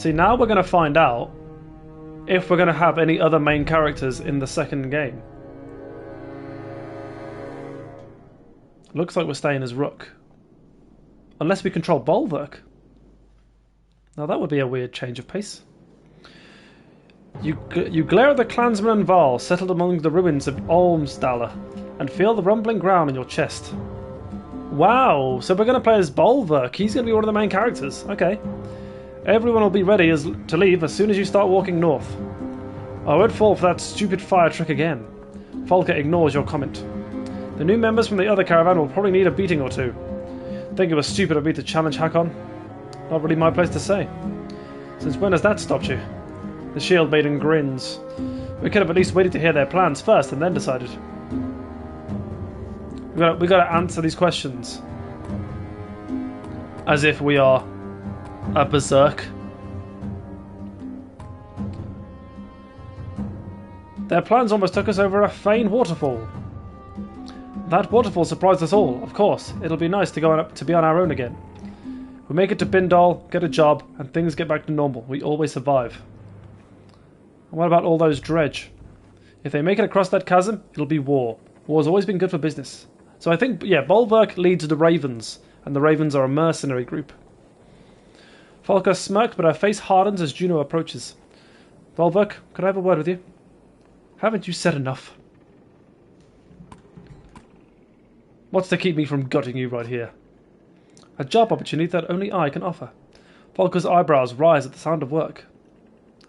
See, now we're going to find out if we're going to have any other main characters in the second game. Looks like we're staying as Rook. Unless we control Bolverk. Now that would be a weird change of pace. You glare at the clansmen and Varl settled among the ruins of Olmsdala and feel the rumbling ground in your chest. Wow, so we're going to play as Bolverk. He's going to be one of the main characters. Okay. Everyone will be ready to leave as soon as you start walking north. I won't fall for that stupid fire trick again. Volker ignores your comment. The new members from the other caravan will probably need a beating or two. Think it was stupid of me to challenge Hakon? Not really my place to say. Since when has that stopped you? The shield maiden grins. We could have at least waited to hear their plans first and then decided. We got to answer these questions as if we are a berserk. Their plans almost took us over a Fane waterfall. That waterfall surprised us all, of course. It'll be nice to be on our own again. We make it to Bindal, get a job, and things get back to normal. We always survive. And what about all those dredge? If they make it across that chasm, it'll be war. War's always been good for business. So I think, yeah, Bolverk leads the Ravens, and the Ravens are a mercenary group. Volker smirks, but her face hardens as Juno approaches. Bolverk, could I have a word with you? Haven't you said enough? What's to keep me from gutting you right here? A job opportunity that only I can offer. Volker's eyebrows rise at the sound of work.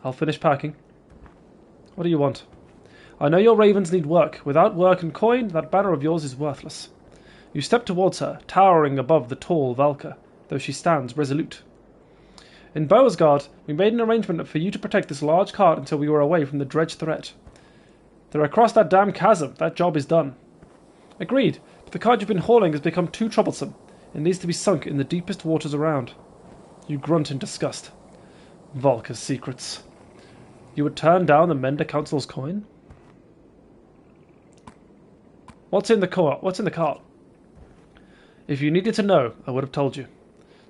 I'll finish packing. What do you want? I know your ravens need work. Without work and coin, that banner of yours is worthless. You step towards her, towering above the tall Valka, though she stands resolute. In Boasgard, we made an arrangement for you to protect this large cart until we were away from the dredge threat. They're across that damn chasm. That job is done. Agreed. The cart you've been hauling has become too troublesome. It needs to be sunk in the deepest waters around. You grunt in disgust. Valka's secrets. You would turn down the Mender Council's coin? What's in the cart? If you needed to know, I would have told you.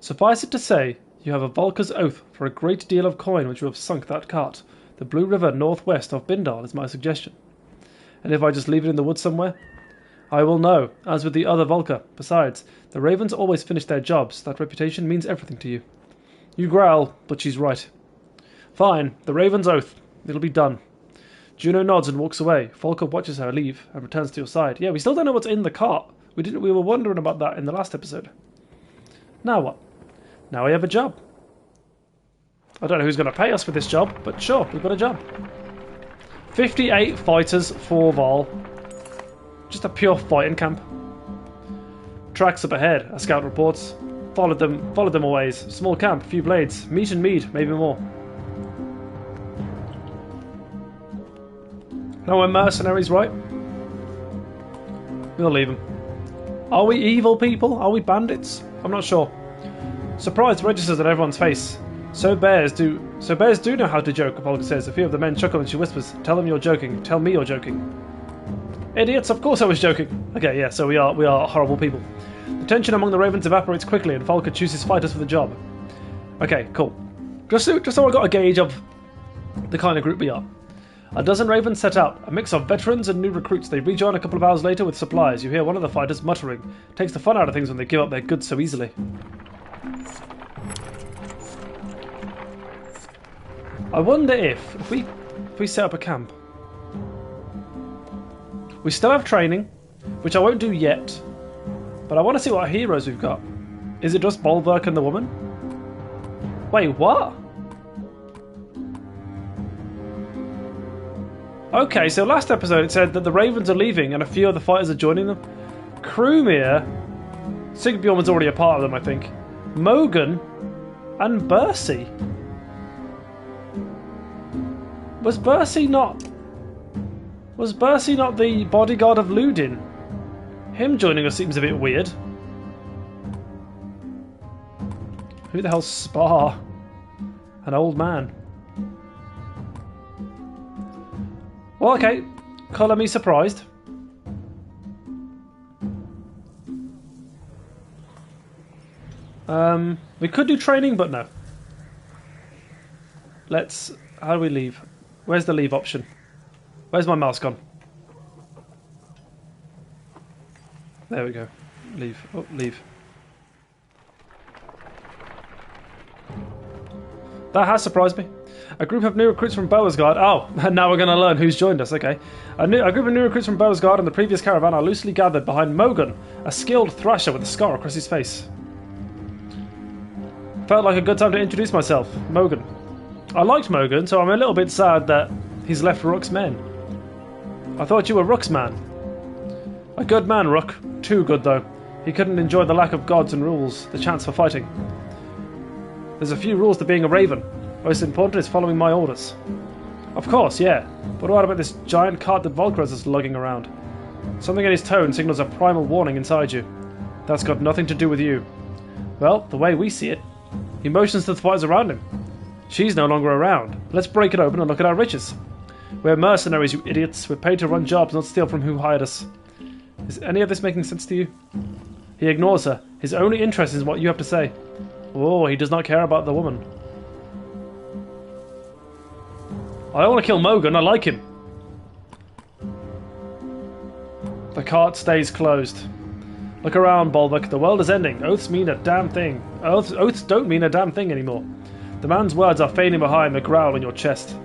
Suffice it to say, you have a Valka's oath for a great deal of coin which you have sunk that cart. The Blue River northwest of Bindal is my suggestion. And if I just leave it in the woods somewhere? I will know, as with the other Volker. Besides, the ravens always finish their jobs. That reputation means everything to you. You growl, but she's right. Fine, the raven's oath. It'll be done. Juno nods and walks away. Volker watches her leave and returns to your side. Yeah, we still don't know what's in the cart. We were wondering about that in the last episode. Now what? Now we have a job. I don't know who's going to pay us for this job, but sure, we've got a job. 58 fighters for Val. Just a pure fighting camp. Tracks up ahead, a scout reports. Followed them a ways. Small camp, few blades. Meat and mead, maybe more. No, we're mercenaries, right? We'll leave them. Are we evil people? Are we bandits? I'm not sure. Surprise registers on everyone's face. So bears do know how to joke, Polka says. A few of the men chuckle and she whispers, "Tell them you're joking. Tell me you're joking." Idiots, of course I was joking. Okay, yeah, so we are horrible people. The tension among the ravens evaporates quickly and Volker chooses fighters for the job. Okay, cool. Just so I got a gauge of the kind of group we are. A dozen ravens set out, a mix of veterans and new recruits. They rejoin a couple of hours later with supplies. You hear one of the fighters muttering. Takes the fun out of things when they give up their goods so easily. I wonder if we set up a camp. We still have training, which I won't do yet, but I want to see what heroes we've got. Is it just Bolverk and the woman? Wait, what? Okay, so last episode it said that the Ravens are leaving and a few other fighters are joining them. Krumir, Sigbjorn was already a part of them, I think. Mogan, and Bercy. Was Bercy not the bodyguard of Ludin? Him joining us seems a bit weird. Who the hell's Spar? An old man. Well, okay. Colour me surprised. We could do training, but no. let's... How do we leave? Where's the leave option? Where's my mouse gone? There we go. Leave. Oh, leave. That has surprised me. A group of new recruits from Beauregard. Oh, and now we're going to learn who's joined us. Okay. A group of new recruits from Beauregard and the previous caravan are loosely gathered behind Mogan, a skilled thrasher with a scar across his face. Felt like a good time to introduce myself. Mogan. I liked Mogan, so I'm a little bit sad that he's left Rook's men. I thought you were Rook's man. A good man, Rook. Too good, though. He couldn't enjoy the lack of gods and rules, the chance for fighting. There's a few rules to being a raven. Most important is following my orders. Of course, yeah. But what about this giant cart that Volkras is lugging around? Something in his tone signals a primal warning inside you. That's got nothing to do with you. Well, the way we see it, he motions to the fighters around him. She's no longer around. Let's break it open and look at our riches. We're mercenaries, you idiots. We're paid to run jobs, not steal from who hired us. Is any of this making sense to you? He ignores her. His only interest is what you have to say. Oh, he does not care about the woman. I don't want to kill Mogan, I like him. The cart stays closed. Look around, Bolvik. The world is ending. Oaths mean a damn thing. Oaths don't mean a damn thing anymore. The man's words are fading behind the growl in your chest.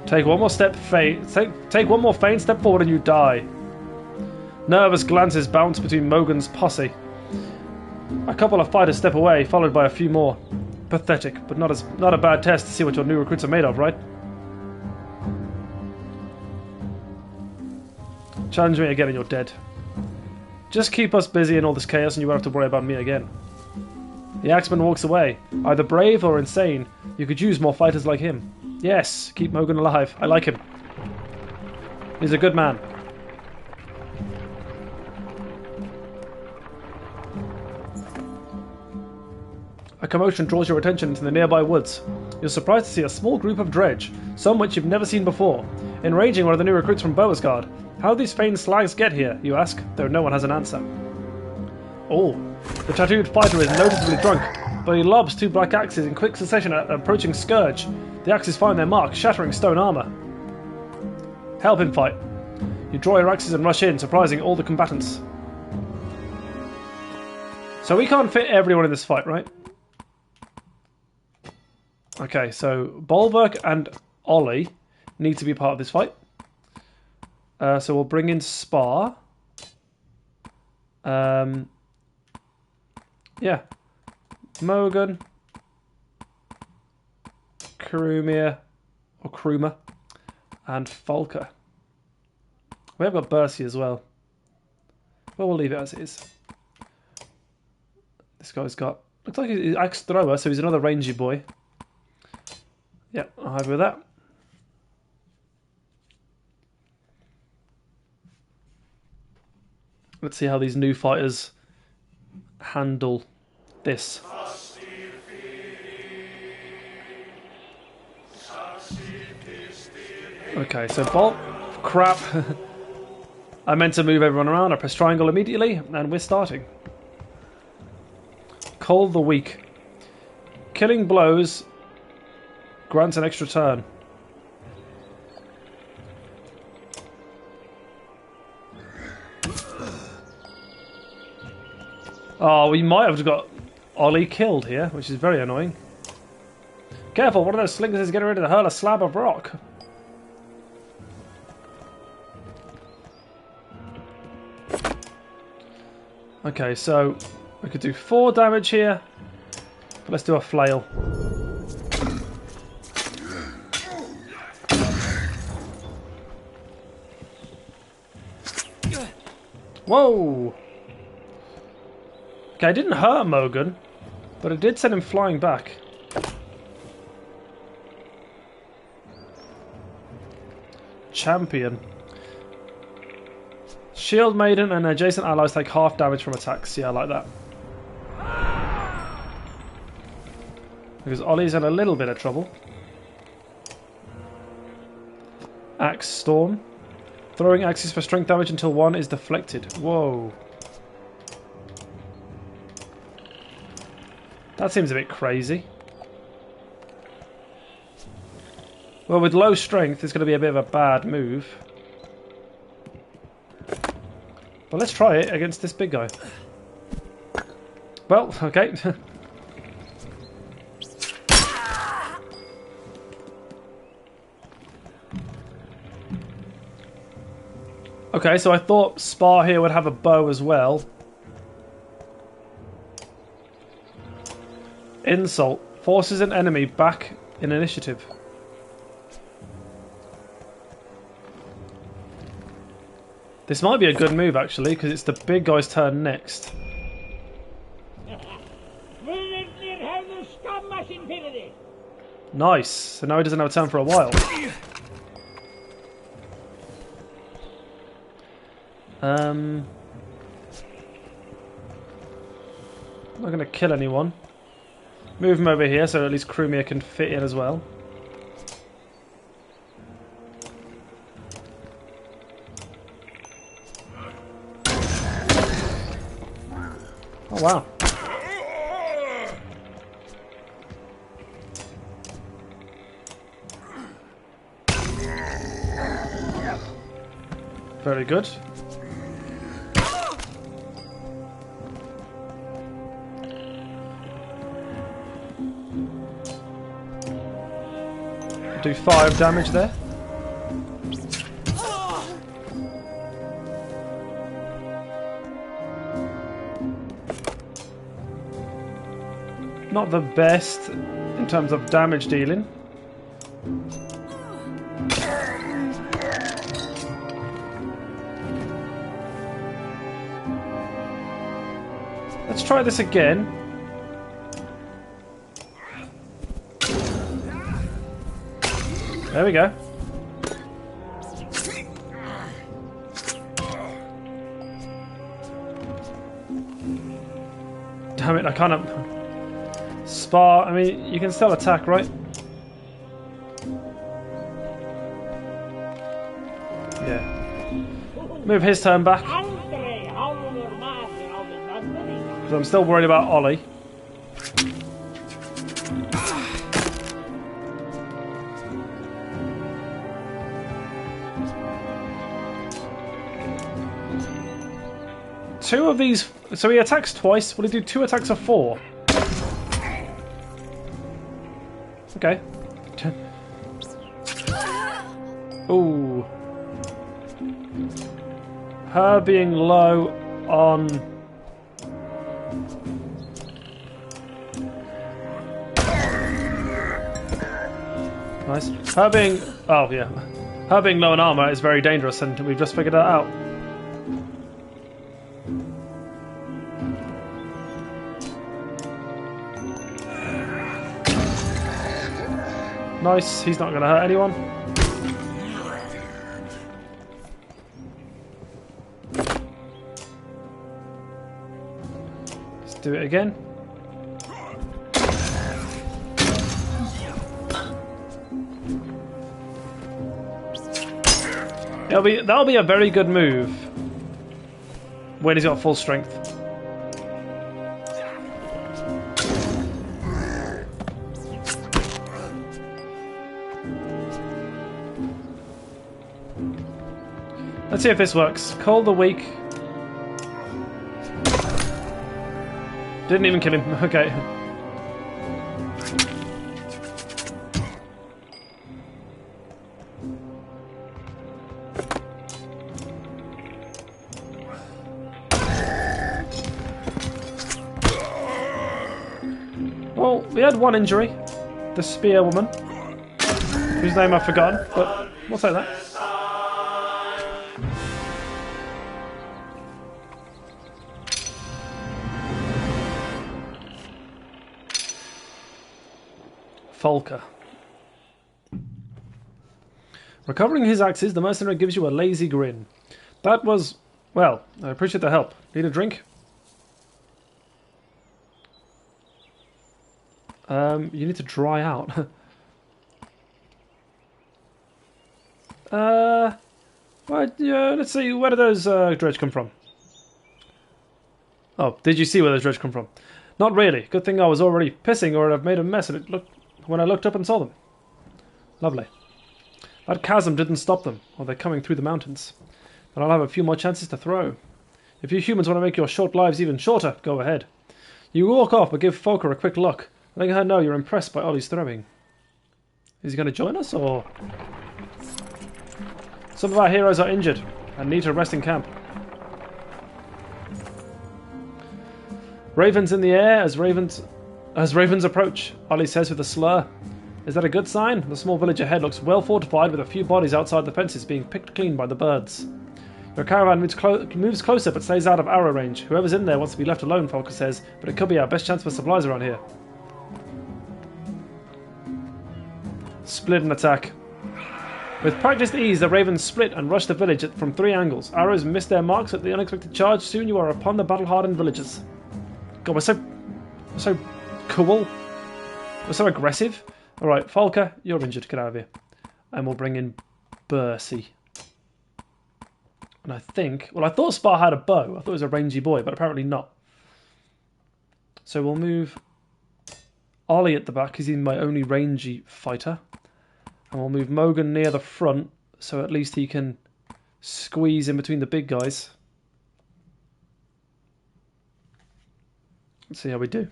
Take one more faint step forward and you die. Nervous glances bounce between Mogan's posse. A couple of fighters step away, followed by a few more. Pathetic, but not a bad test to see what your new recruits are made of, right? Challenge me again and you're dead. Just keep us busy in all this chaos and you won't have to worry about me again. The axeman walks away. Either brave or insane, you could use more fighters like him. Yes, keep Mogan alive. I like him. He's a good man. A commotion draws your attention into the nearby woods. You're surprised to see a small group of dredge, some which you've never seen before, enraging one of the new recruits from Beauregard. How did these famed slags get here, you ask, though no one has an answer. Oh, the tattooed fighter is noticeably drunk, but he lobs two black axes in quick succession at an approaching scourge. The axes find their mark, shattering stone armor. Help him fight. You draw your axes and rush in, surprising all the combatants. So we can't fit everyone in this fight, right? Okay, so Bolverk and Ollie need to be part of this fight. So we'll bring in Spar. Yeah. Mogan. Krumir. Or Krumer. And Folker. We have got Bercy as well. But we'll leave it as it is. This guy's got... Looks like he's axe thrower, so he's another rangy boy. Yep, I'm happy with that. Let's see how these new fighters handle this. Okay, so bolt. Crap. I meant to move everyone around. I press triangle immediately, and we're starting. Call the weak. Killing blows grants an extra turn. Oh, we might have got Ollie killed here, which is very annoying. Careful, one of those slingers is getting ready to hurl a slab of rock. Okay, so we could do 4 damage here, but let's do a flail. Whoa! Okay, I didn't hurt Mogan, but it did send him flying back. Champion. Shield Maiden and adjacent allies take half damage from attacks. Yeah, I like that. Because Ollie's in a little bit of trouble. Axe Storm. Throwing axes for strength damage until one is deflected. Whoa. That seems a bit crazy. Well, with low strength, it's going to be a bit of a bad move. Well, let's try it against this big guy. Well, okay. Okay, so I thought Spar here would have a bow as well. Insult. Forces an enemy back in initiative. This might be a good move, actually, because it's the big guy's turn next. Nice. So now he doesn't have a turn for a while. I'm not going to kill anyone. Move him over here so at least Krumia can fit in as well. Oh wow. Very good. Do 5 damage there. Not the best in terms of damage dealing. Let's try this again. There we go. Damn it, I can't... Spar, I mean, you can still attack, right? Yeah. Move his turn back. Because I'm still worried about Ollie. Two of these... So he attacks twice. Will he do 2 attacks of 4? Okay. Ooh. Her being low on... Nice. Her being... Oh, yeah. Her being low on armor is very dangerous, and we've just figured that out. Nice, he's not going to hurt anyone. Let's do it again. That'll be a very good move when he's got full strength. Let's see if this works. Call the weak. Didn't even kill him. Okay. Well, we had one injury. The spear woman. Whose name I've forgotten, but we'll say that. Folker. Recovering his axes, the mercenary gives you a lazy grin. That was... well, I appreciate the help. Need a drink? You need to dry out. Well, yeah, let's see, where did those dredge come from? Oh, did you see where those dredge come from? Not really. Good thing I was already pissing or I'd have made a mess of it when I looked up and saw them. Lovely. That chasm didn't stop them, or they're coming through the mountains. But I'll have a few more chances to throw. If you humans want to make your short lives even shorter, go ahead. You walk off, but give Folker a quick look, letting her know you're impressed by Ollie's throwing. Is he going to join us, or...? Some of our heroes are injured and need to rest in camp. Ravens in the air as ravens approach, Ollie says with a slur. Is that a good sign? The small village ahead looks well fortified with a few bodies outside the fences being picked clean by the birds. Your caravan moves closer but stays out of arrow range. Whoever's in there wants to be left alone, Folker says, but it could be our best chance for supplies around here. Split and attack. With practiced ease, the ravens split and rush the village from 3 angles. Arrows miss their marks at the unexpected charge. Soon you are upon the battle-hardened villagers. God, we're so cool. We're so aggressive. Alright, Folker, you're injured. Get out of here. And we'll bring in Bercy. And I think... Well, I thought Spar had a bow. I thought it was a rangy boy, but apparently not. So we'll move Ollie at the back. He's my only rangy fighter. And we'll move Mogan near the front, so at least he can squeeze in between the big guys. Let's see how we do.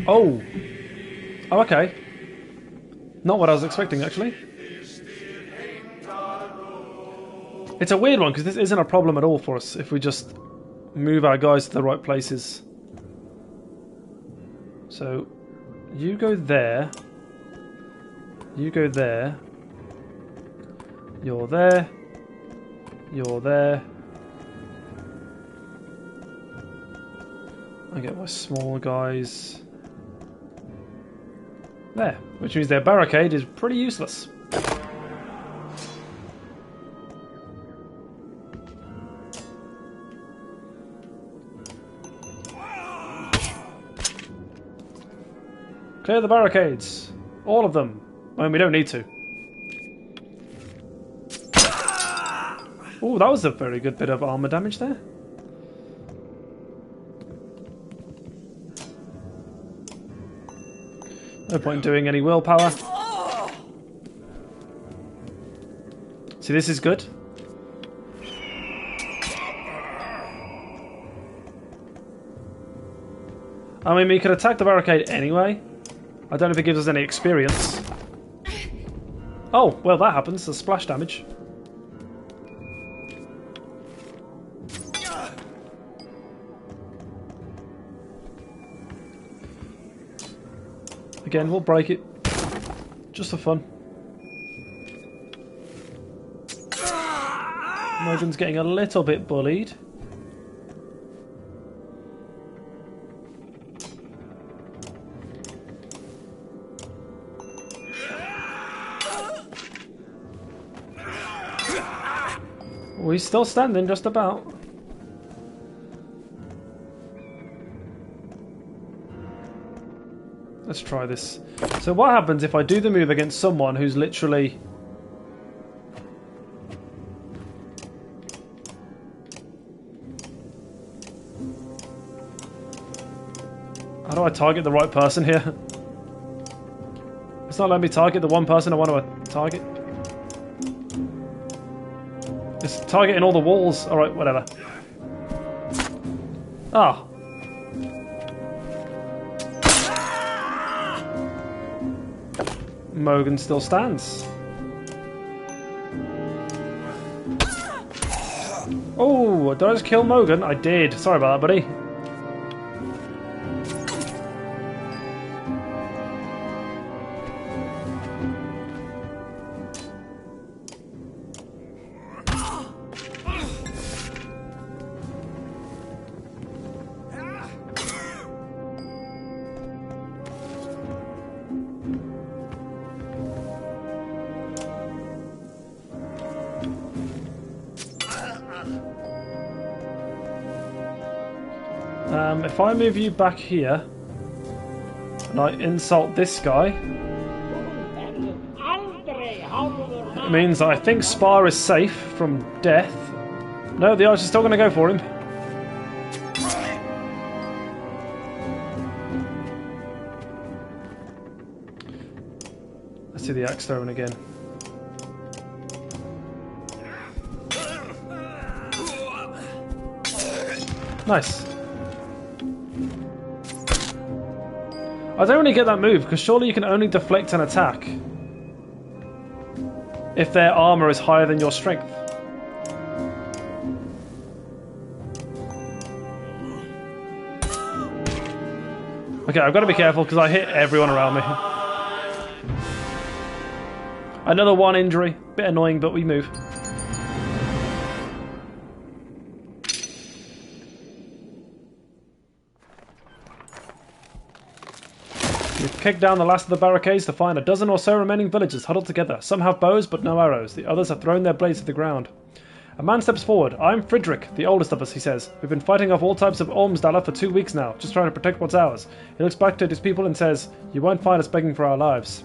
Oh, okay. Not what I was expecting, actually. It's a weird one, because this isn't a problem at all for us if we just move our guys to the right places. So, you go there. You go there. You're there. You're there. I get my small guys there, which means their barricade is pretty useless. Clear the barricades. All of them. I mean, we don't need to. Oh, that was a very good bit of armor damage there. No point in doing any willpower. See, this is good. I mean, we could attack the barricade anyway. I don't know if it gives us any experience. Oh, well, that happens. There's splash damage. Again, we'll break it. Just for fun. Mogan's getting a little bit bullied. Oh, he's still standing, just about. Let's try this. So what happens if I do the move against someone who's literally... How do I target the right person here? It's not letting me target the one person I want to target. It's targeting all the walls. Alright, whatever. Ah. Mogan still stands. Oh, did I just kill Mogan? I did. Sorry about that, buddy. If I move you back here and I insult this guy, it means that I think Spar is safe from death. No, the archer's still going to go for him. Let's see the axe throwing again. Nice. I don't really get that move, because surely you can only deflect an attack if their armor is higher than your strength. Okay, I've got to be careful because I hit everyone around me. Another one injury. Bit annoying, but we move. We've kicked down the last of the barricades to find a dozen or so remaining villagers huddled together. Some have bows, but no arrows. The others have thrown their blades to the ground. A man steps forward. I'm Friedrich, the oldest of us, he says. We've been fighting off all types of Ormsdaler for 2 weeks now, just trying to protect what's ours. He looks back at his people and says, you won't find us begging for our lives.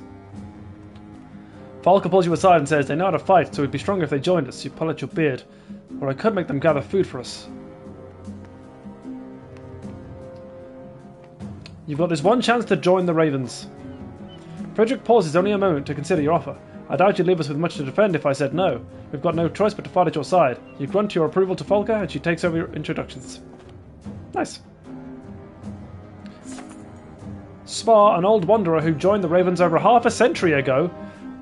Falka pulls you aside and says, they know how to fight, so it'd be stronger if they joined us. You pull at your beard. Or I could make them gather food for us. You've got this one chance to join the Ravens. Friedrich pauses only a moment to consider your offer. I doubt you'd leave us with much to defend if I said no. We've got no choice but to fight at your side. You grunt your approval to Falka and she takes over your introductions. Nice. Spar, an old wanderer who joined the Ravens over half a century ago,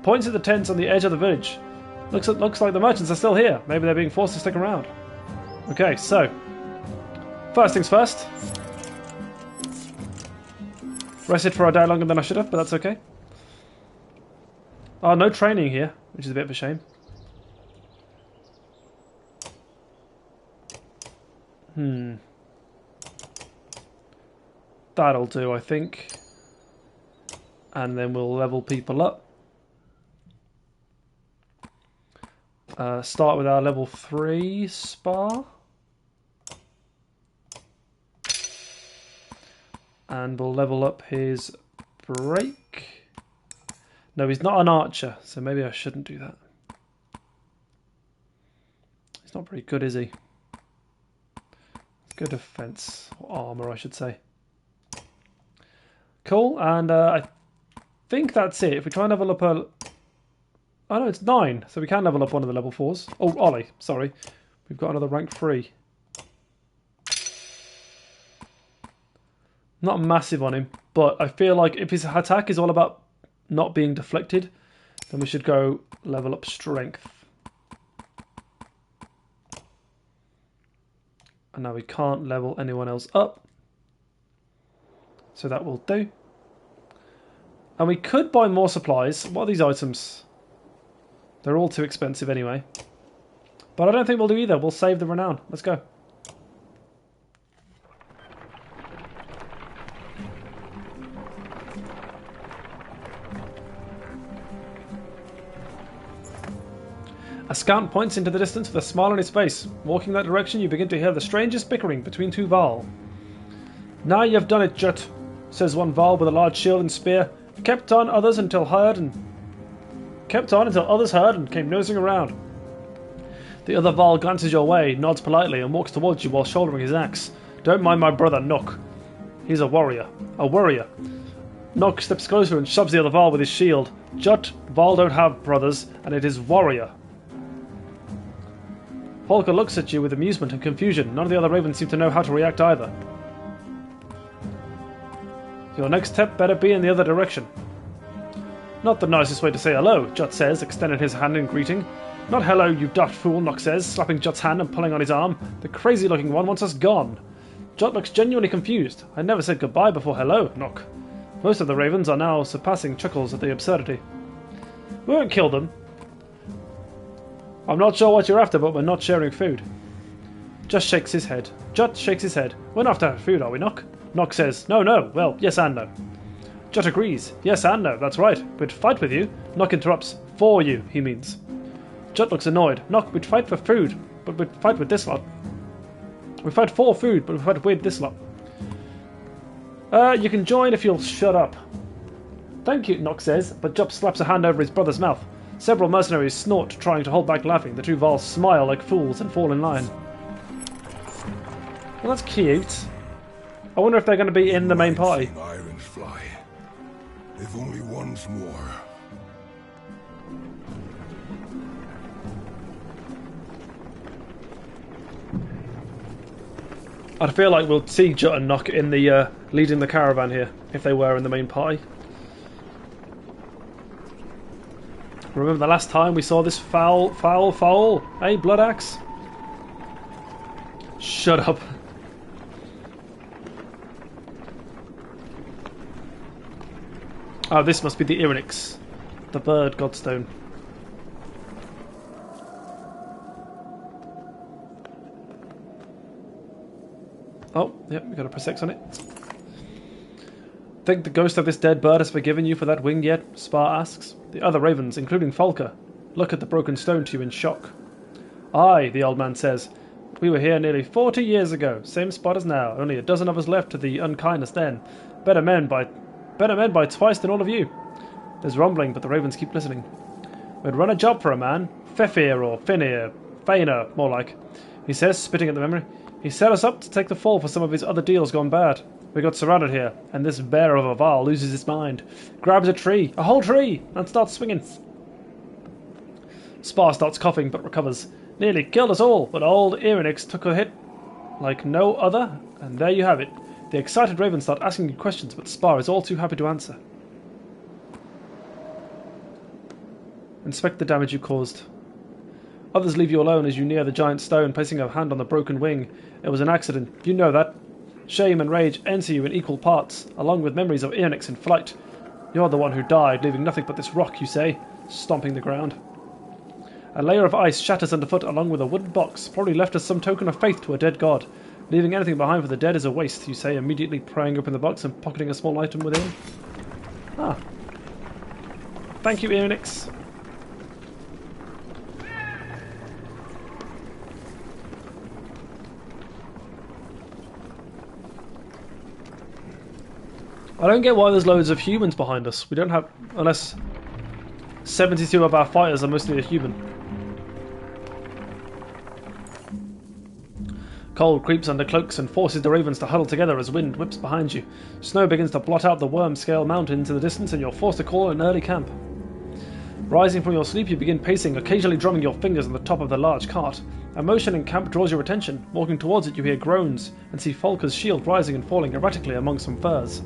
points at the tents on the edge of the village. Looks like the merchants are still here. Maybe they're being forced to stick around. Okay, so first things first. Rested for a day longer than I should have, but that's okay. Oh, no training here, which is a bit of a shame. That'll do, I think. And then we'll level people up. Start with our level 3 Spar. And we'll level up his break. No, he's not an archer, so maybe I shouldn't do that. He's not very good, is he? Good defense, or armor, I should say. Cool, and I think that's it. If we try and level up a... Oh no, it's 9, so we can level up one of the level 4s. Oh, Ollie, sorry. We've got another rank 3. Not massive on him, but I feel like if his attack is all about not being deflected, then we should go level up strength. And now we can't level anyone else up, so that will do. And we could buy more supplies. What are these items? They're all too expensive anyway, but I don't think we'll do either. We'll save the renown. Let's go. A scout points into the distance with a smile on his face. Walking that direction, you begin to hear the strangest bickering between two Varl. Now you've done it, Jut, says one Varl with a large shield and spear. Kept on others until others heard and came nosing around. The other Varl glances your way, nods politely, and walks towards you while shouldering his axe. Don't mind my brother, Nook. He's a warrior. A warrior. Nook steps closer and shoves the other Varl with his shield. Jut, Varl don't have brothers, and it is warrior. Polka looks at you with amusement and confusion. None of the other ravens seem to know how to react either. Your next step better be in the other direction. Not the nicest way to say hello, Jut says, extending his hand in greeting. Not hello, you daft fool, Nock says, slapping Jut's hand and pulling on his arm. The crazy-looking one wants us gone. Jut looks genuinely confused. I never said goodbye before hello, Nock. Most of the ravens are now surpassing chuckles at the absurdity. We won't kill them. I'm not sure what you're after, but we're not sharing food. Jut shakes his head. We're not after food, are we, Nock? Nock says, no, well, yes and no. Jut agrees. Yes and no, that's right. We'd fight with you. Nock interrupts. For you, he means. Jut looks annoyed. Nock, we'd fight for food, but we'd fight with this lot. We fight for food, but we fight with this lot. You can join if you'll shut up. Thank you, Nock says, but Jut slaps a hand over his brother's mouth. Several mercenaries snort, trying to hold back laughing. The two Vals smile like fools and fall in line. Well, that's cute. I wonder if they're going to be in the main party. Irons fly. If only once more. I'd feel like we'll see Jut and Nock in the leading the caravan here if they were in the main party. Remember the last time we saw this foul? Hey, Blood Axe? Shut up. Oh, this must be the Ironix, the bird godstone. Oh, yep, we got a press X on it. Think the ghost of this dead bird has forgiven you for that wing yet? Spar asks. The other ravens, including Folker, look at the broken stone to you in shock. Aye, the old man says. We were here nearly 40 years ago, same spot as now, only a dozen of us left to the unkindness then. Better men by twice than all of you. There's rumbling, but the ravens keep listening. We'd run a job for a man, Fefir or Finir, Fainer, more like. He says, spitting at the memory. He set us up to take the fall for some of his other deals gone bad. We got surrounded here, and this bear of a Val loses his mind, grabs a tree, a whole tree, and starts swinging. Spar starts coughing, but recovers. Nearly killed us all, but old Ironix took a hit like no other, and there you have it. The excited ravens start asking you questions, but Spar is all too happy to answer. Inspect the damage you caused. Others leave you alone as you near the giant stone, placing a hand on the broken wing. It was an accident, you know that. Shame and rage enter you in equal parts, along with memories of Ironix in flight. You're the one who died, leaving nothing but this rock, you say, stomping the ground. A layer of ice shatters underfoot along with a wooden box, probably left as some token of faith to a dead god. Leaving anything behind for the dead is a waste, you say, immediately prying open the box and pocketing a small item within. Ah. Thank you, Ironix. I don't get why there's loads of humans behind us. We don't have... unless 72 of our fighters are mostly a human. Cold creeps under cloaks and forces the ravens to huddle together as wind whips behind you. Snow begins to blot out the worm-scale mountains in the distance and you're forced to call an early camp. Rising from your sleep, you begin pacing, occasionally drumming your fingers on the top of the large cart. A motion in camp draws your attention. Walking towards it, you hear groans and see Folker's shield rising and falling erratically among some furs.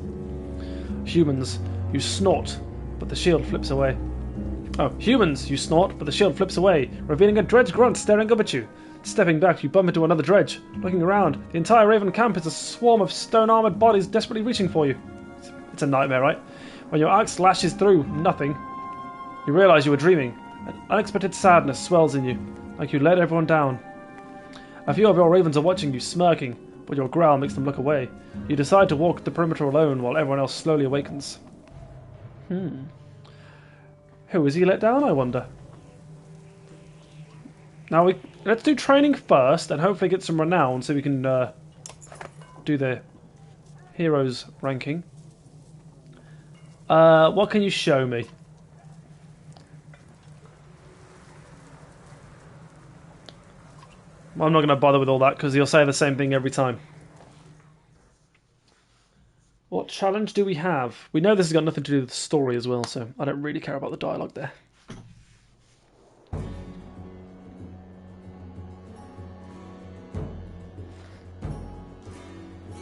Humans, you snort, but the shield flips away. Oh, humans, you snort, but the shield flips away, revealing a dredge grunt staring up at you. Stepping back, you bump into another dredge. Looking around, the entire Raven camp is a swarm of stone-armoured bodies desperately reaching for you. It's a nightmare, right? When your axe lashes through nothing, you realise you were dreaming. An unexpected sadness swells in you, like you let everyone down. A few of your ravens are watching you, smirking, but your growl makes them look away. You decide to walk the perimeter alone while everyone else slowly awakens. Who is he let down, I wonder? Now, let's do training first and hopefully get some renown so we can do the heroes ranking. What can you show me? I'm not going to bother with all that because he'll say the same thing every time. What challenge do we have? We know this has got nothing to do with the story as well, so I don't really care about the dialogue there.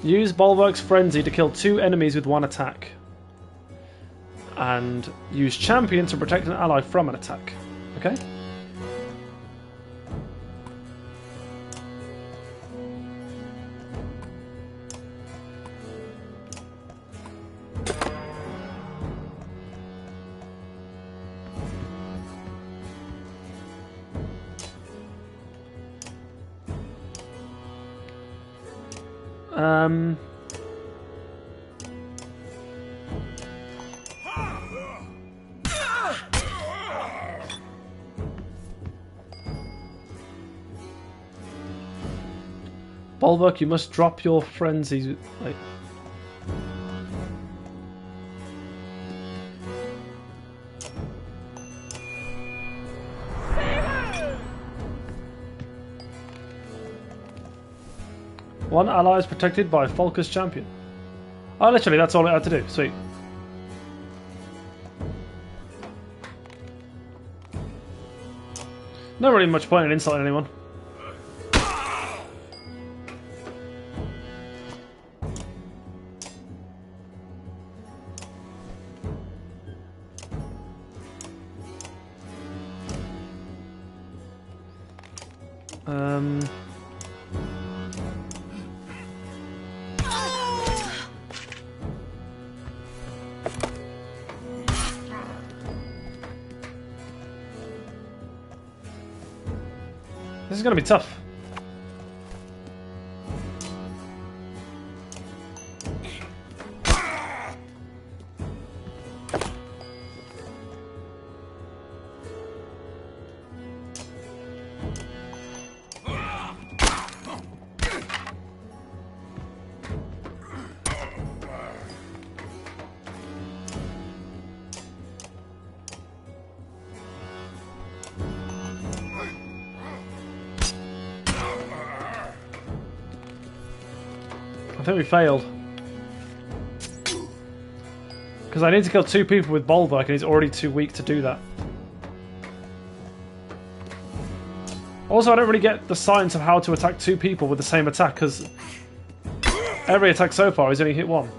Use Bulwark's Frenzy to kill 2 enemies with 1 attack. And use Champion to protect an ally from an attack. Okay? Bulwark, you must drop your frenzy. Wait. One ally is protected by Falker's champion. Oh, literally, that's all I had to do. Sweet. Not really much point in insulting anyone. This is going to be tough. I think we failed. Because I need to kill 2 people with Bolvark and he's already too weak to do that. Also, I don't really get the science of how to attack 2 people with the same attack, because every attack so far he's only hit 1.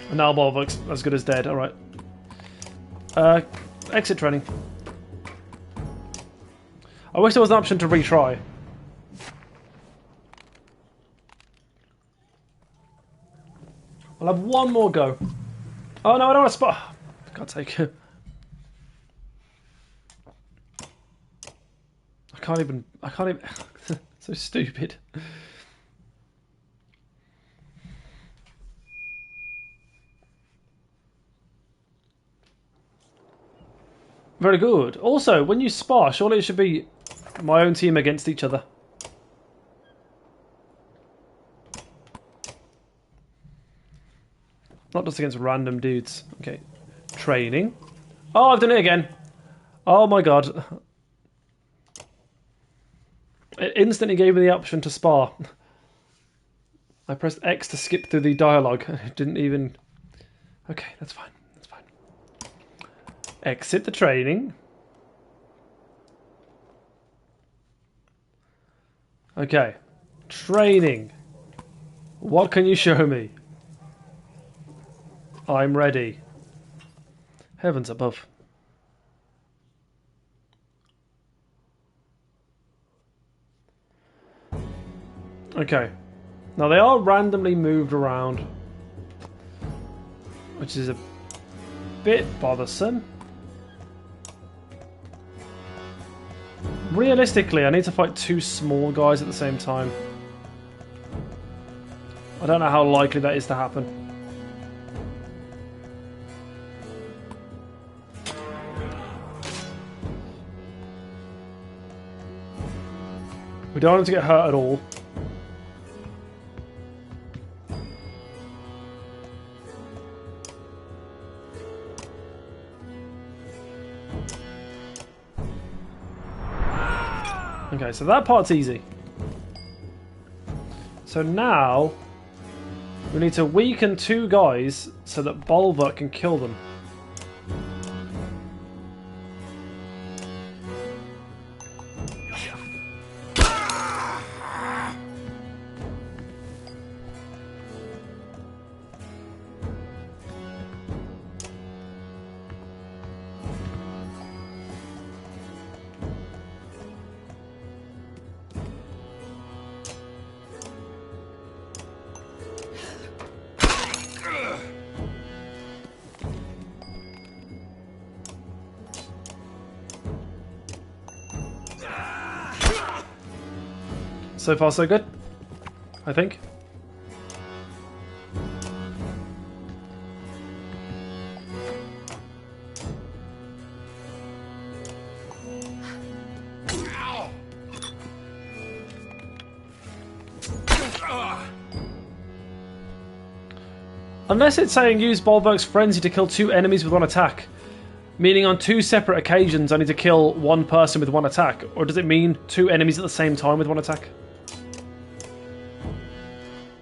And now Bolvark's as good as dead, alright. Exit training. I wish there was an option to retry. I'll have one more go. Oh no, I don't want to spot. God's sake. I can't even. So stupid. Very good. Also, when you spar, surely it should be my own team against each other. Not just against random dudes. Okay. Training. Oh, I've done it again. Oh my god. It instantly gave me the option to spar. I pressed X to skip through the dialogue. It didn't even... Okay, that's fine. That's fine. Exit the training. Okay. Training. What can you show me? I'm ready. Heavens above. Okay. Now they are randomly moved around, which is a bit bothersome. Realistically, I need to fight 2 small guys at the same time. I don't know how likely that is to happen. We don't want to get hurt at all. Okay, so that part's easy. So now we need to weaken 2 guys so that Bolvark can kill them. So far so good, I think. Unless it's saying use Bolvark's frenzy to kill 2 enemies with 1 attack. Meaning on 2 separate occasions I need to kill 1 person with 1 attack? Or does it mean 2 enemies at the same time with 1 attack?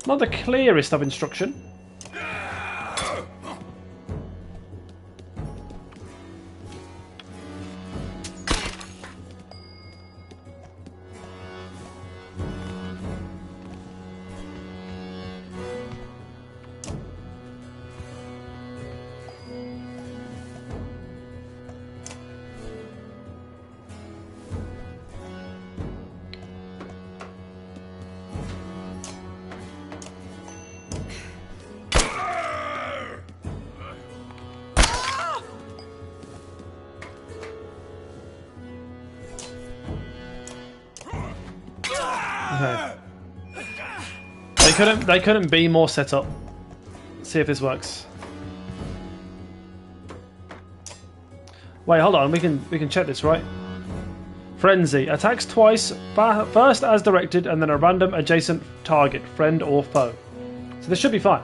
Not the clearest of instruction. Okay. They couldn't be more set up. Let's see if this works. Wait, hold on. We can check this, right? Frenzy attacks twice, first as directed, and then a random adjacent target, friend or foe. So this should be fine.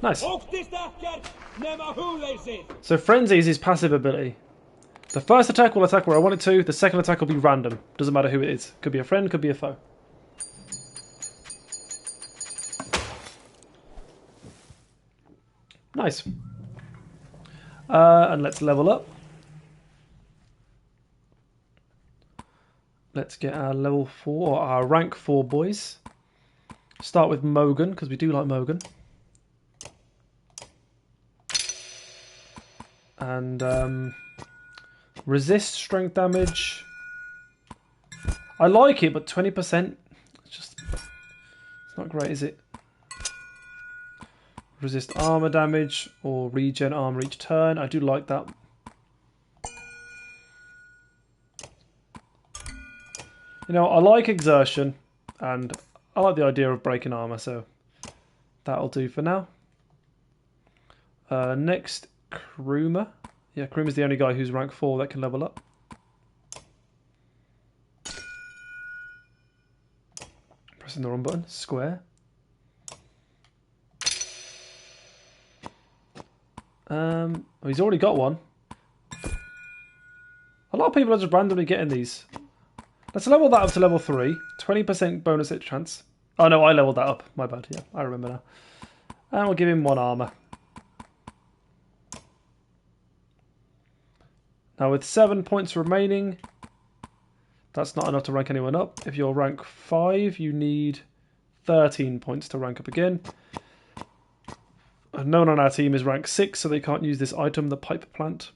Nice. So Frenzy is his passive ability. The first attack will attack where I want it to. The second attack will be random. Doesn't matter who it is. Could be a friend, could be a foe. Nice. And let's level up. Let's get our level 4, or our rank 4 boys. Start with Mogan, because we do like Mogan. And resist strength damage. I like it, but 20%, it's not great, is it? Resist armor damage or regen armor each turn. I do like that. You know, I like exertion and I like the idea of breaking armor, so that'll do for now. Next, Kruma. Yeah, Kruma's the only guy who's rank 4 that can level up. Pressing the wrong button. Square. Well, he's already got one. A lot of people are just randomly getting these. Let's level that up to level 3. 20% bonus hit chance. Oh no, I leveled that up. My bad. Yeah, I remember now. And we'll give him 1 armor. Now with 7 points remaining, that's not enough to rank anyone up. If you're rank 5, you need 13 points to rank up again. No one on our team is rank 6, so they can't use this item, the pipe plant.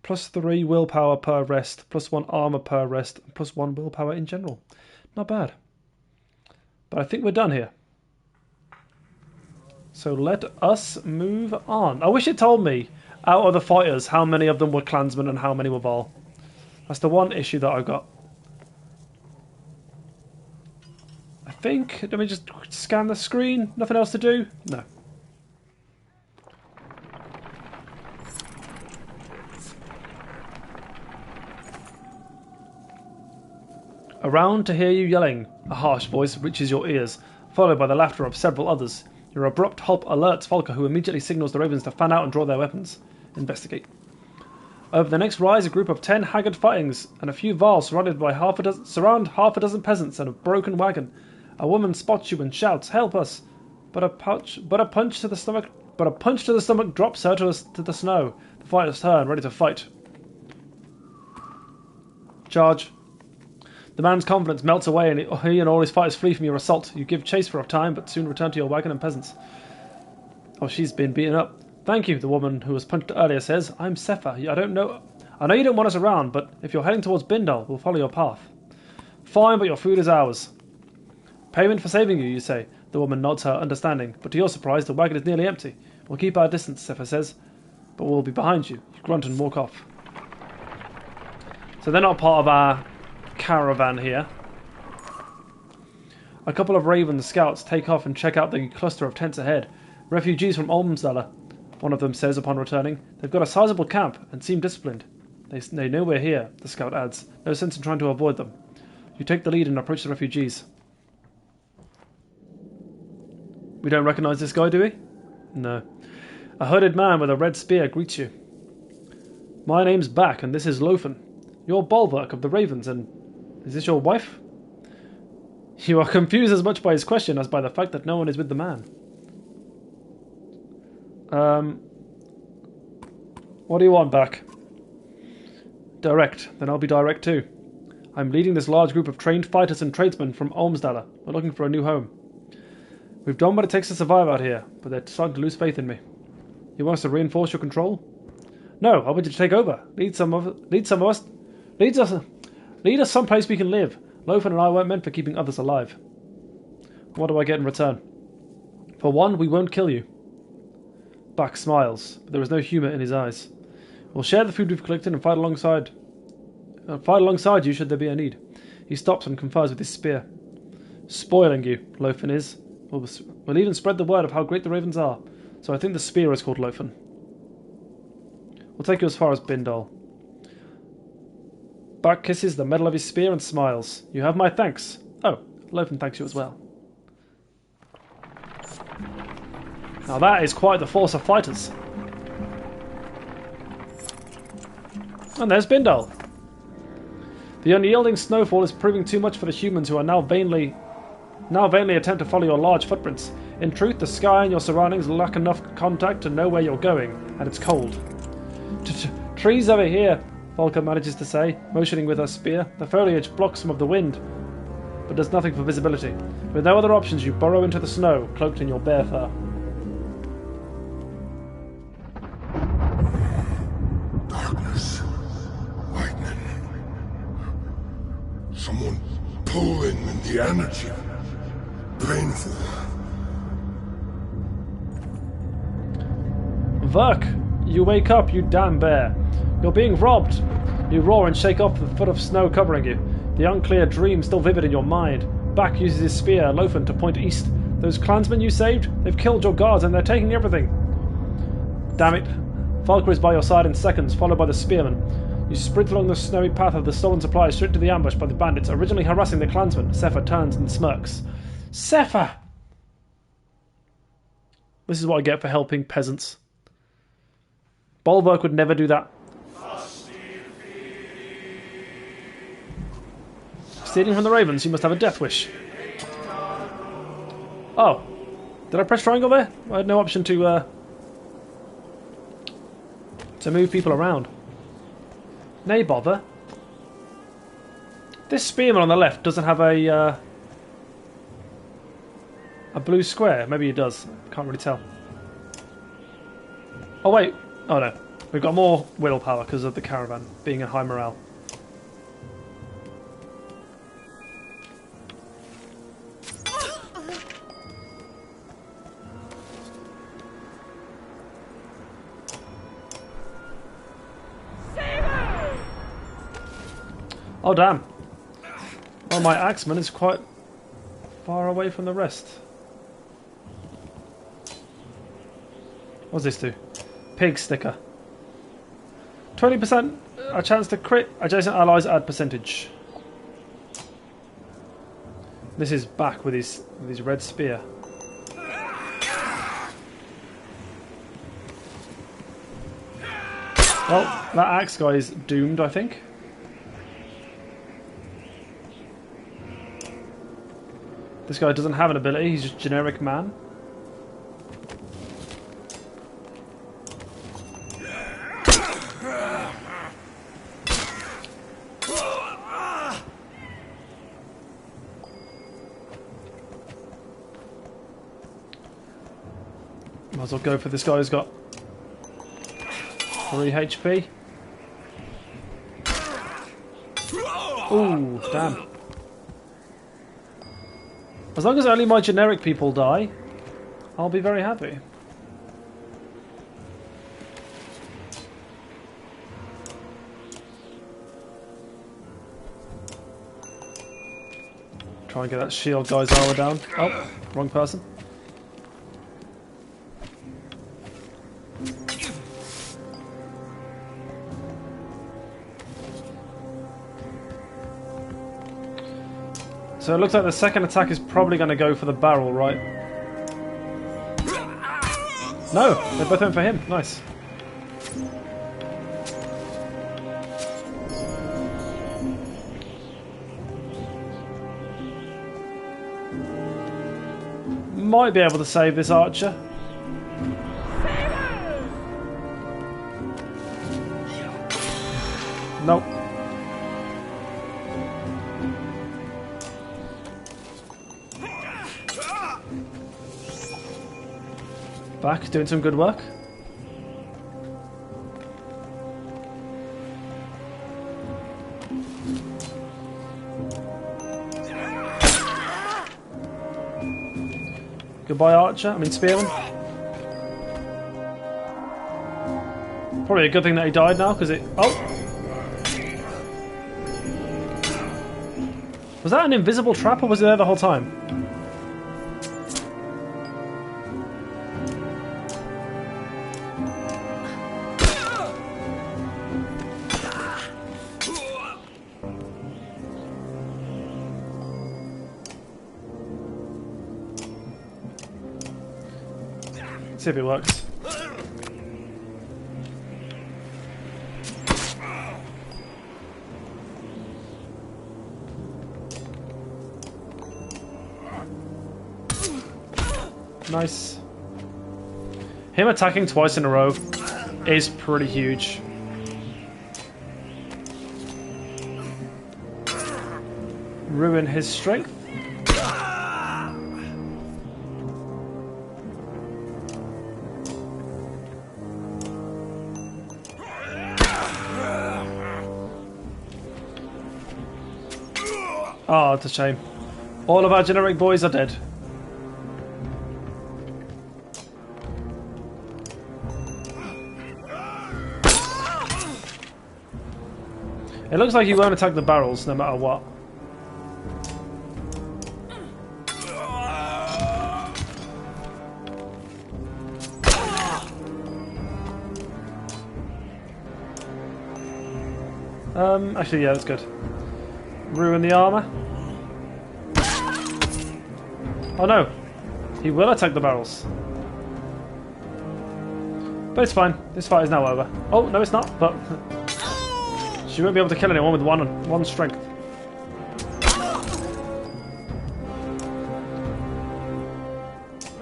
+3 willpower per rest, +1 armor per rest, and +1 willpower in general. Not bad. But I think we're done here. So let us move on. I wish it told me, out of the fighters, how many of them were clansmen and how many were Vaal. That's the one issue that I've got. I think, let me just scan the screen. Nothing else to do? No. Around to hear you yelling. A harsh voice reaches your ears, followed by the laughter of several others. Your abrupt halt alerts Volker, who immediately signals the ravens to fan out and draw their weapons. Investigate. Over the next rise, a group of 10 haggard fightings and a few Vaal surround half a dozen peasants and a broken wagon. A woman spots you and shouts, "Help us!" But a punch to the stomach drops her to the snow. The fighters turn, ready to fight. Charge. The man's confidence melts away and he and all his fighters flee from your assault. You give chase for a time, but soon return to your wagon and peasants. Oh, she's been beaten up. Thank you, the woman who was punched earlier says. I'm Sefa. I know you don't want us around, but if you're heading towards Bindal, we'll follow your path. Fine, but your food is ours. Payment for saving you, you say. The woman nods her understanding, but to your surprise, the wagon is nearly empty. We'll keep our distance, Sefa says, but we'll be behind you. You grunt and walk off. So they're not part of our caravan here. A couple of Raven scouts take off and check out the cluster of tents ahead. Refugees from Olmsdala, one of them says upon returning. They've got a sizable camp and seem disciplined. They know we're here, the scout adds. No sense in trying to avoid them. You take the lead and approach the refugees. We don't recognize this guy, do we? No. A hooded man with a red spear greets you. My name's Back, and this is Lofen. You're Bulwark of the Ravens, and is this your wife? You are confused as much by his question as by the fact that no one is with the man. What do you want, Back? Direct. Then I'll be direct too. I'm leading this large group of trained fighters and tradesmen from Olmsdala. We're looking for a new home. We've done what it takes to survive out here, but they're starting to lose faith in me. You want us to reinforce your control? No, I want you to take over. Lead us someplace we can live. Lofen and I weren't meant for keeping others alive. What do I get in return? For one, we won't kill you. Back smiles, but there is no humour in his eyes. We'll share the food we've collected and fight alongside you should there be a need. He stops and confers with his spear. Spoiling you, Lofen is. We'll even spread the word of how great the ravens are, so I think the spear is called Lofen. We'll take you as far as Bindal. Back kisses the metal of his spear and smiles. You have my thanks. Oh, Lofen thanks you as well. Now that is quite the force of fighters. And there's Bindal. The unyielding snowfall is proving too much for the humans who are now vainly attempt to follow your large footprints. In truth, the sky and your surroundings lack enough contact to know where you're going, and it's cold. Trees over here, Volker manages to say, motioning with her spear. The foliage blocks some of the wind, but does nothing for visibility. With no other options, you burrow into the snow, cloaked in your bare fur. Darkness. Lightning. Someone pulling in the energy. Painful. Verk, you wake up, you damn bear. You're being robbed. You roar and shake off the foot of snow covering you. The unclear dream still vivid in your mind. Back uses his spear, Lofen, to point east. Those clansmen you saved? They've killed your guards and they're taking everything. Damn it. Falker is by your side in seconds, followed by the spearmen. You sprint along the snowy path of the stolen supplies straight to the ambush by the bandits, originally harassing the clansmen. Sepha turns and smirks. Sepha! This is what I get for helping peasants. Bulwark would never do that. Stealing from the ravens, you must have a death wish. Oh. Did I press triangle there? I had no option to move people around. Nay bother. This spearman on the left doesn't have a blue square. Maybe he does. Can't really tell. Oh wait. Oh no. We've got more willpower because of the caravan being in high morale. Oh damn. Well, my axeman is quite far away from the rest. What's this do? Pig sticker. 20% a chance to crit. Adjacent allies add percentage. This is Back with his red spear. Well, that axe guy is doomed, I think. This guy doesn't have an ability, he's just generic man. Might as well go for this guy who's got 3 HP. Ooh, damn. As long as only my generic people die, I'll be very happy. Try and get that shield guy's armor down. Oh, wrong person. So it looks like the second attack is probably going to go for the barrel, right? No, they both went for him. Nice. Might be able to save this archer. Nope. Back, doing some good work. Goodbye, archer. I mean, spearman. Probably a good thing that he died now, because it... Oh! Was that an invisible trap, or was it there the whole time? Let's see if it works. Nice. Him attacking twice in a row is pretty huge. Ruin his strength. Oh, it's a shame. All of our generic boys are dead. It looks like you won't attack the barrels no matter what. Actually, yeah, that's good. Ruin the armor. Oh no, he will attack the barrels. But it's fine. This fight is now over. Oh no, it's not. But she won't be able to kill anyone with one strength.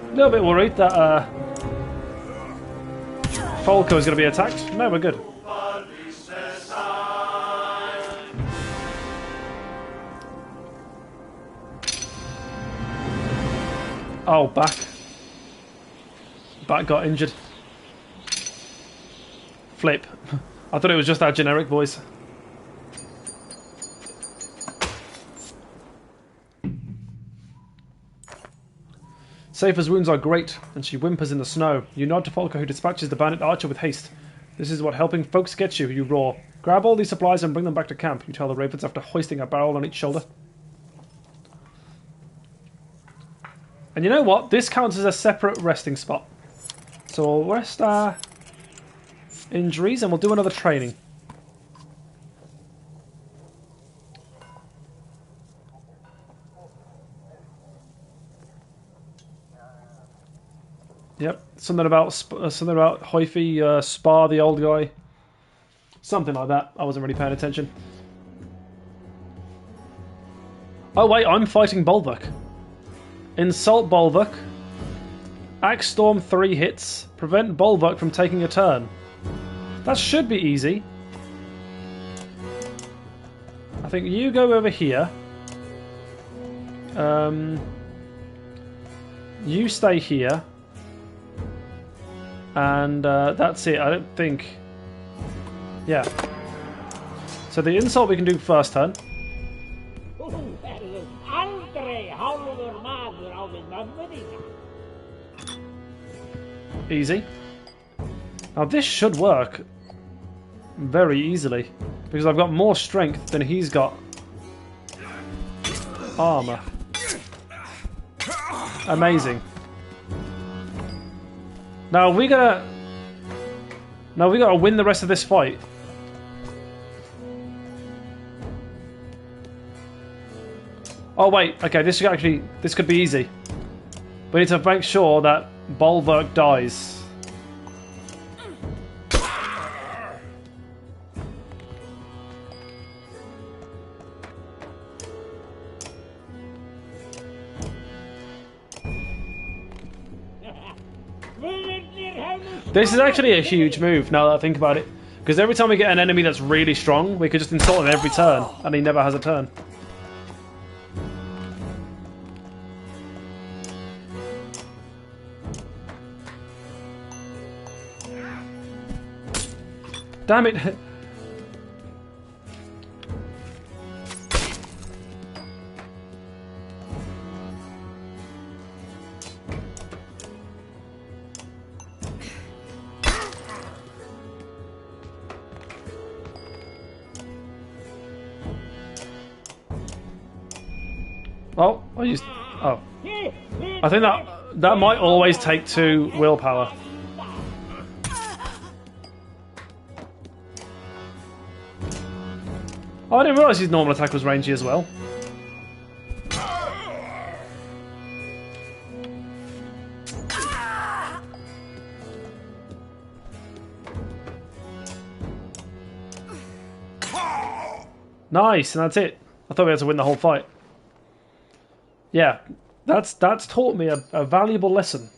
A little bit worried that Falco is going to be attacked. No, we're good. Oh, back. Back got injured. Flip. I thought it was just our generic boys. Safer's wounds are great, and she whimpers in the snow. You nod to Falco, who dispatches the bandit archer with haste. This is what helping folks gets you, you roar. Grab all these supplies and bring them back to camp, you tell the ravens after hoisting a barrel on each shoulder. And you know what? This counts as a separate resting spot. So we'll rest our injuries and we'll do another training. Yep, something about Hoify, Spar, the old guy. Something like that. I wasn't really paying attention. Oh wait, I'm fighting Bulwark. Insult Bulwark. Axe Storm 3 hits. Prevent Bulwark from taking a turn. That should be easy. I think you go over here. You stay here. And that's it. I don't think... Yeah. So the insult we can do first turn. Easy. Now this should work very easily because I've got more strength than he's got armor. Amazing. Now we gotta win the rest of this fight. Oh wait, okay, this could be easy. We need to make sure that Bulwark dies. This is actually a huge move, now that I think about it. Because every time we get an enemy that's really strong, we could just insult him every turn, and he never has a turn. Damn it! Oh, I used... Oh. I think that might always take 2 willpower. Oh, I didn't realise his normal attack was rangy as well. Nice, and that's it. I thought we had to win the whole fight. Yeah, that's taught me a valuable lesson.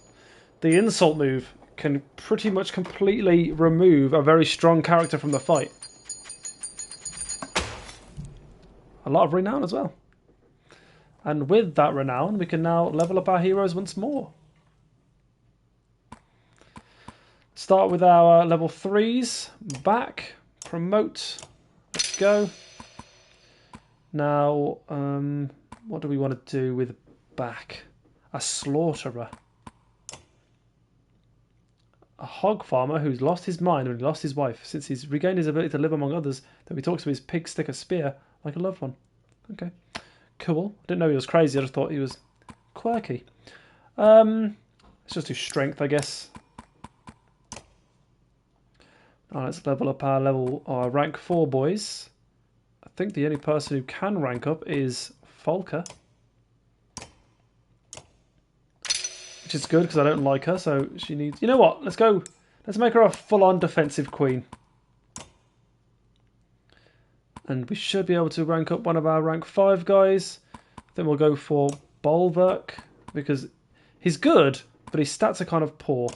The insult move can pretty much completely remove a very strong character from the fight. A lot of renown as well. And with that renown, we can now level up our heroes once more. Start with our level 3s. Back. Promote. Let's go. Now, what do we want to do with back? A slaughterer. A hog farmer who's lost his mind when he lost his wife. Since he's regained his ability to live among others, though he talks to his pig stick a spear like a loved one. Okay. Cool. I didn't know he was crazy, I just thought he was quirky. Let's just do strength, I guess. Now let's level up our rank 4 boys. I think the only person who can rank up is Folka. Which is good because I don't like her, so she needs... You know what? Let's go. Let's make her a full-on defensive queen. And we should be able to rank up one of our rank 5 guys. Then we'll go for Bolverk because he's good, but his stats are kind of poor.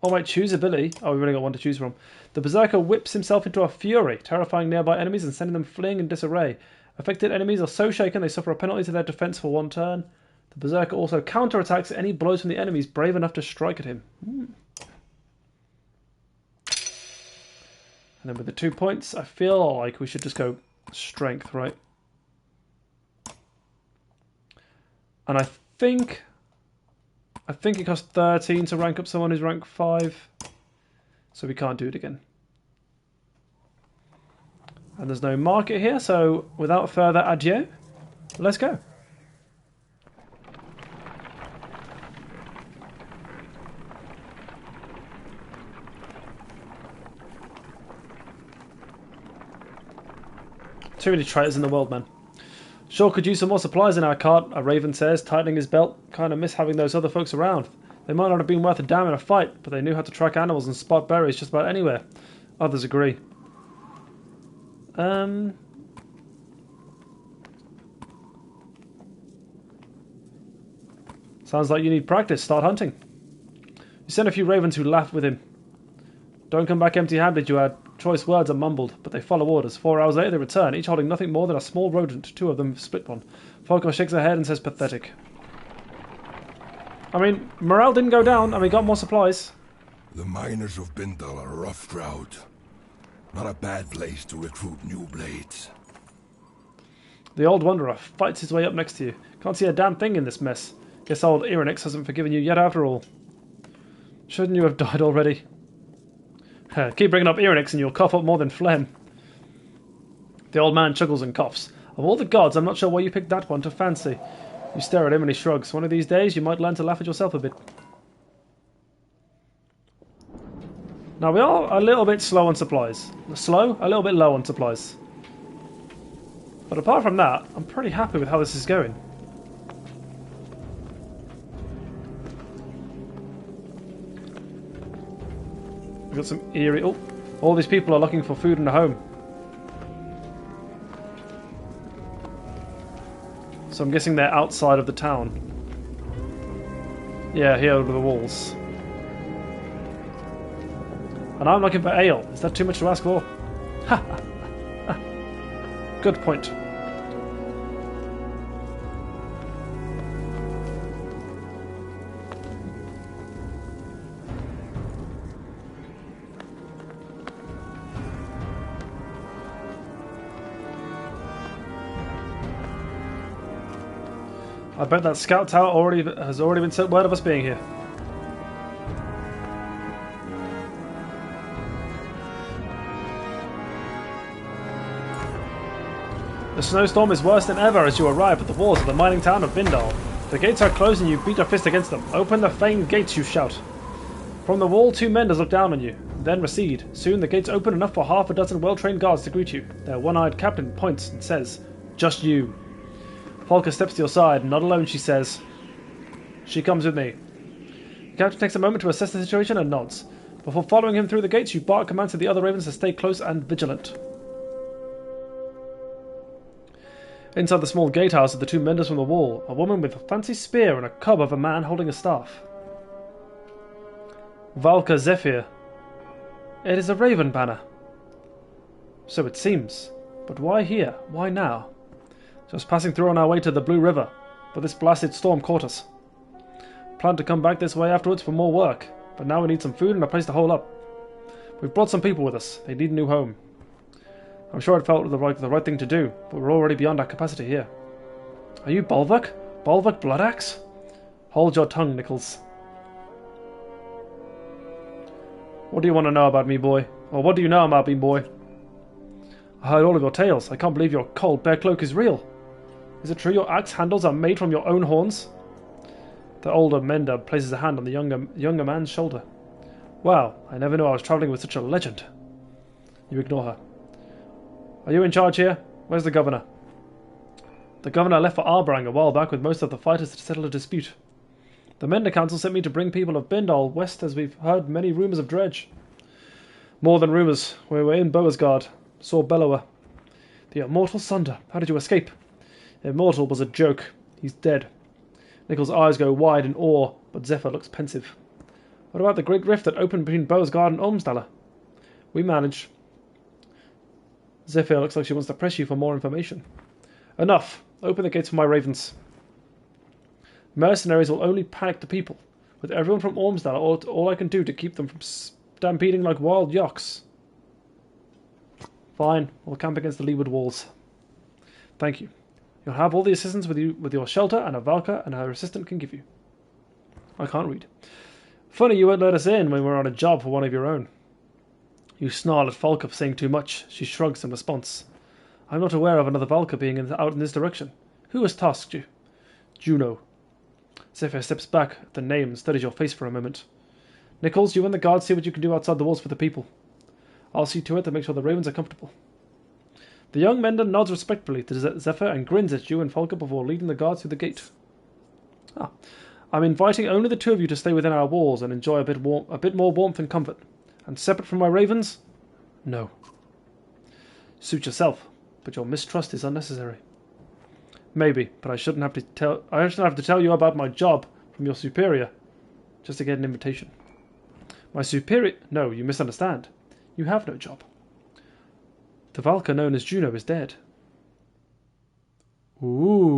Oh wait, choose ability. Oh, we've only got one to choose from. The Berserker whips himself into a fury, terrifying nearby enemies and sending them fleeing in disarray. Affected enemies are so shaken they suffer a penalty to their defense for 1 turn. The Berserker also counterattacks any blows from the enemies brave enough to strike at him. And then with the 2 points, I feel like we should just go strength, right? And I think it costs 13 to rank up someone who's rank 5. So we can't do it again. And there's no market here, so without further ado, let's go. Too many traitors in the world, man. Sure could use some more supplies in our cart, a raven says, tightening his belt. Kinda miss having those other folks around. They might not have been worth a damn in a fight, but they knew how to track animals and spot berries just about anywhere. Others agree. Sounds like you need practice. Start hunting. You sent a few ravens who laughed with him. Don't come back empty-handed, you add. Choice words are mumbled, but they follow orders. 4 hours later they return, each holding nothing more than a small rodent. 2 of them split one. Falco shakes her head and says pathetic. I mean, morale didn't go down and we got more supplies. The miners of Bindal are a rough crowd. Not a bad place to recruit new blades. The old wanderer fights his way up next to you. Can't see a damn thing in this mess. Guess old Ironix hasn't forgiven you yet after all. Shouldn't you have died already? Keep bringing up Ironix and you'll cough up more than phlegm. The old man chuckles and coughs. Of all the gods, I'm not sure why you picked that one to fancy. You stare at him and he shrugs. One of these days you might learn to laugh at yourself a bit. Now we are a little bit slow on supplies. Slow? A little bit low on supplies. But apart from that, I'm pretty happy with how this is going. We've got some eerie... Oh, all these people are looking for food and a home. So I'm guessing they're outside of the town. Yeah, here over the walls. And I'm looking for ale. Is that too much to ask for? Ha! Good point. I bet that scout tower has already been sent word of us being here. The snowstorm is worse than ever as you arrive at the walls of the mining town of Vindal. The gates are closed and you beat your fist against them. Open the famed gates, you shout. From the wall, 2 menders look down on you, then recede. Soon the gates open enough for half a dozen well-trained guards to greet you. Their one-eyed captain points and says, "Just you." Falca steps to your side, and not alone, she says. "She comes with me." The captain takes a moment to assess the situation and nods. Before following him through the gates, you bark commands to the other ravens to stay close and vigilant. Inside the small gatehouse of the 2 menders from the wall, a woman with a fancy spear and a cub of a man holding a staff. Valka Zephyr. It is a raven banner. So it seems. But why here? Why now? Just passing through on our way to the Blue River, but this blasted storm caught us. Planned to come back this way afterwards for more work, but now we need some food and a place to hole up. We've brought some people with us. They need a new home. I'm sure it felt the right thing to do, but we're already beyond our capacity here. Are you Bolvik? Bolvik Bloodaxe? Hold your tongue, Nichols. What do you want to know about me, boy? Or what do you know about me, boy? I heard all of your tales. I can't believe your cold bear cloak is real. Is it true your axe handles are made from your own horns? The older mender places a hand on the younger man's shoulder. Wow, I never knew I was travelling with such a legend. You ignore her. Are you in charge here? Where's the governor? The governor left for Arbrang a while back with most of the fighters to settle a dispute. The Mender Council sent me to bring people of Bindal west as we've heard many rumours of dredge. More than rumours. We were in Boasgard. Saw Bellower. The immortal Sunder. How did you escape? Immortal was a joke. He's dead. Nichols' eyes go wide in awe, but Zephyr looks pensive. What about the great rift that opened between Boasgard and Ormsdala? We managed. Zephyr looks like she wants to press you for more information. Enough. Open the gates for my ravens. Mercenaries will only panic the people. With everyone from Ormsdale, all I can do to keep them from stampeding like wild yaks. Fine. We'll camp against the leeward walls. Thank you. You'll have all the assistance with your shelter and a Valka and her assistant can give you. I can't read. Funny you won't let us in when we're on a job for one of your own. You snarl at Falca for saying too much. She shrugs in response. I'm not aware of another Valka being out in this direction. Who has tasked you? Juno. Zephyr steps back at the name and studies your face for a moment. Nichols, you and the guards see what you can do outside the walls for the people. I'll see to it to make sure the ravens are comfortable. The young mender nods respectfully to Zephyr and grins at you and Falca before leading the guards through the gate. I'm inviting only the 2 of you to stay within our walls and enjoy a bit more warmth and comfort. And separate from my ravens? No. Suit yourself, but your mistrust is unnecessary. Maybe, but I shouldn't have to tell you about my job from your superior just to get an invitation. My superior? No, you misunderstand. You have no job. The Valka known as Juno is dead. Ooh.